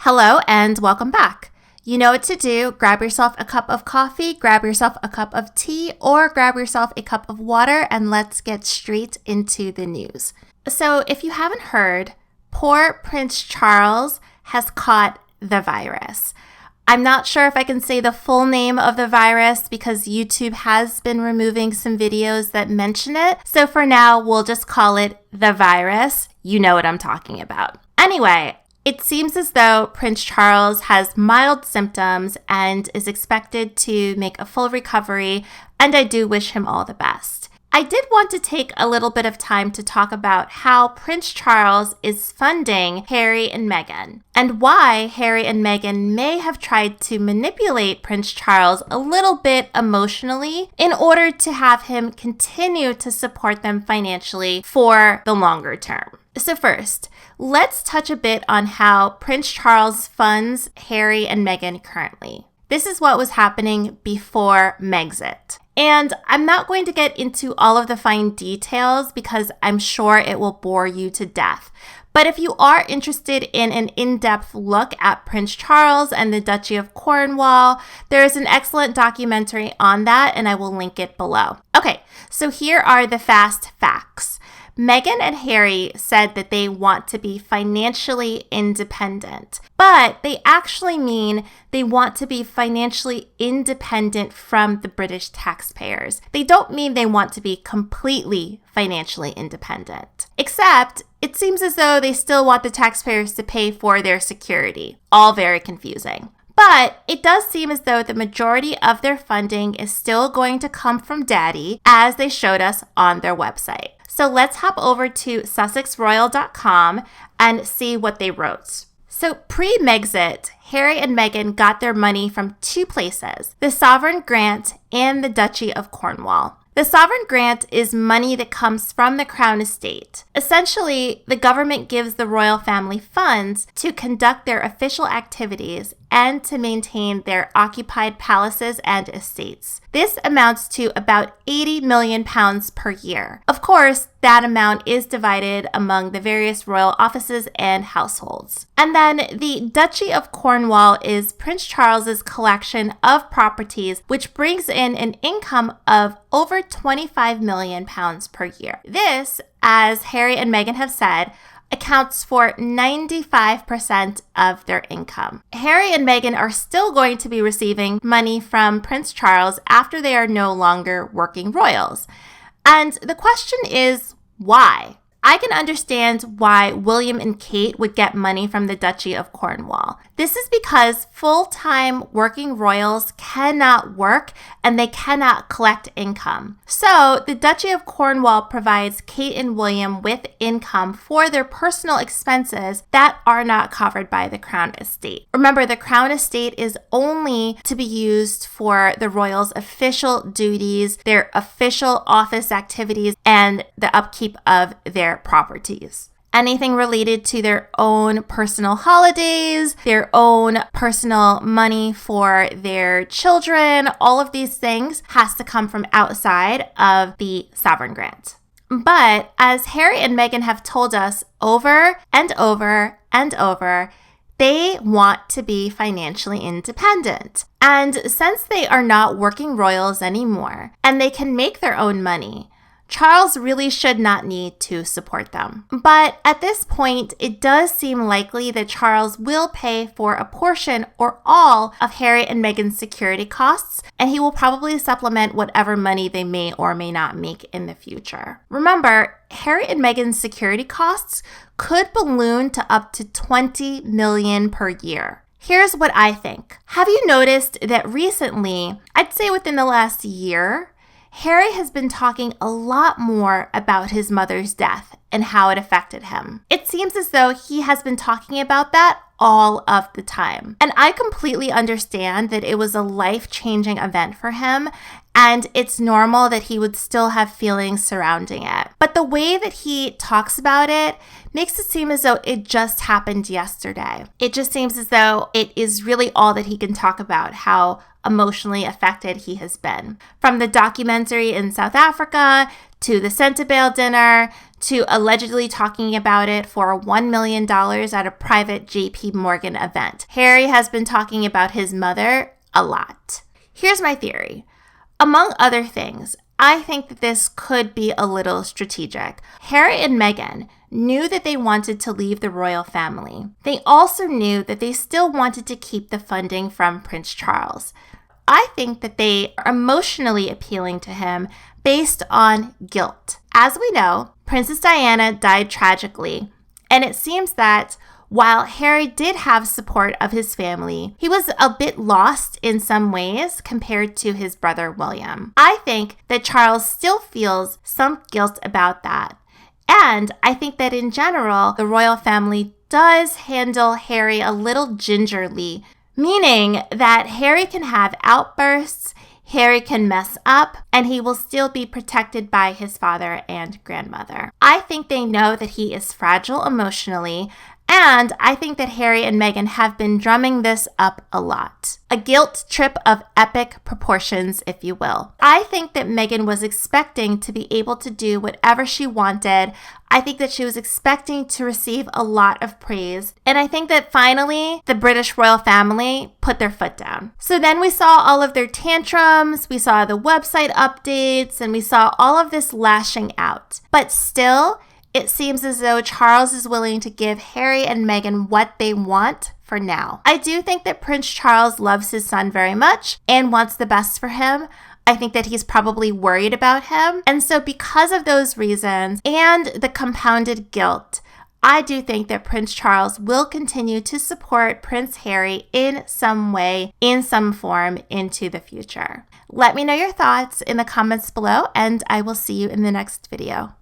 Hello and welcome back. You know what to do. Grab yourself a cup of coffee, grab yourself a cup of tea, or grab yourself a cup of water, and let's get straight into the news. So if you haven't heard, poor Prince Charles has caught the virus. I'm not sure if I can say the full name of the virus because YouTube has been removing some videos that mention it. So for now, we'll just call it the virus. You know what I'm talking about. Anyway, it seems as though Prince Charles has mild symptoms and is expected to make a full recovery, and I do wish him all the best. I did want to take a little bit of time to talk about how Prince Charles is funding Harry and Meghan, and why Harry and Meghan may have tried to manipulate Prince Charles a little bit emotionally in order to have him continue to support them financially for the longer term. So first, let's touch a bit on how Prince Charles funds Harry and Meghan currently. This is what was happening before Megxit. And I'm not going to get into all of the fine details because I'm sure it will bore you to death. But if you are interested in an in-depth look at Prince Charles and the Duchy of Cornwall, there is an excellent documentary on that, and I will link it below. Okay, so here are the fast facts. Meghan and Harry said that they want to be financially independent, but they actually mean they want to be financially independent from the British taxpayers. They don't mean they want to be completely financially independent, except it seems as though they still want the taxpayers to pay for their security. All very confusing. But it does seem as though the majority of their funding is still going to come from Daddy, as they showed us on their website. So let's hop over to SussexRoyal.com and see what they wrote. So pre-Megxit, Harry and Meghan got their money from two places, the Sovereign Grant and the Duchy of Cornwall. The Sovereign Grant is money that comes from the Crown Estate. Essentially, the government gives the royal family funds to conduct their official activities and to maintain their occupied palaces and estates. This amounts to about £80 million per year. Of course, that amount is divided among the various royal offices and households. And then the Duchy of Cornwall is Prince Charles's collection of properties, which brings in an income of over £25 million per year. This, as Harry and Meghan have said, accounts for 95% of their income. Harry and Meghan are still going to be receiving money from Prince Charles after they are no longer working royals. And the question is, why? I can understand why William and Kate would get money from the Duchy of Cornwall. This is because full-time working royals cannot work and they cannot collect income. So the Duchy of Cornwall provides Kate and William with income for their personal expenses that are not covered by the Crown Estate. Remember, the Crown Estate is only to be used for the royals' official duties, their official office activities, and the upkeep of their properties. Anything related to their own personal holidays, their own personal money for their children, all of these things has to come from outside of the Sovereign Grant. But as Harry and Meghan have told us over and over and over, they want to be financially independent. And since they are not working royals anymore and they can make their own money, Charles really should not need to support them. But at this point, it does seem likely that Charles will pay for a portion or all of Harry and Meghan's security costs, and he will probably supplement whatever money they may or may not make in the future. Remember, Harry and Meghan's security costs could balloon to up to $20 million per year. Here's what I think. Have you noticed that recently, I'd say within the last year, Harry has been talking a lot more about his mother's death and how it affected him. It seems as though he has been talking about that all of the time. And I completely understand that it was a life-changing event for him, and it's normal that he would still have feelings surrounding it. But the way that he talks about it makes it seem as though it just happened yesterday. It just seems as though it is really all that he can talk about, how emotionally affected he has been. From the documentary in South Africa, to the Centibale dinner, to allegedly talking about it for $1 million at a private JP Morgan event. Harry has been talking about his mother a lot. Here's my theory. Among other things, I think that this could be a little strategic. Harry and Meghan knew that they wanted to leave the royal family. They also knew that they still wanted to keep the funding from Prince Charles. I think that they are emotionally appealing to him based on guilt. As we know, Princess Diana died tragically, and it seems that while Harry did have support of his family, he was a bit lost in some ways compared to his brother William. I think that Charles still feels some guilt about that. And I think that in general, the royal family does handle Harry a little gingerly, meaning that Harry can have outbursts, Harry can mess up, and he will still be protected by his father and grandmother. I think they know that he is fragile emotionally, and I think that Harry and Meghan have been drumming this up a lot. A guilt trip of epic proportions, if you will. I think that Meghan was expecting to be able to do whatever she wanted. I think that she was expecting to receive a lot of praise. And I think that finally, the British royal family put their foot down. So then we saw all of their tantrums, we saw the website updates, and we saw all of this lashing out. But still, it seems as though Charles is willing to give Harry and Meghan what they want for now. I do think that Prince Charles loves his son very much and wants the best for him. I think that he's probably worried about him. And so because of those reasons and the compounded guilt, I do think that Prince Charles will continue to support Prince Harry in some way, in some form, into the future. Let me know your thoughts in the comments below, and I will see you in the next video.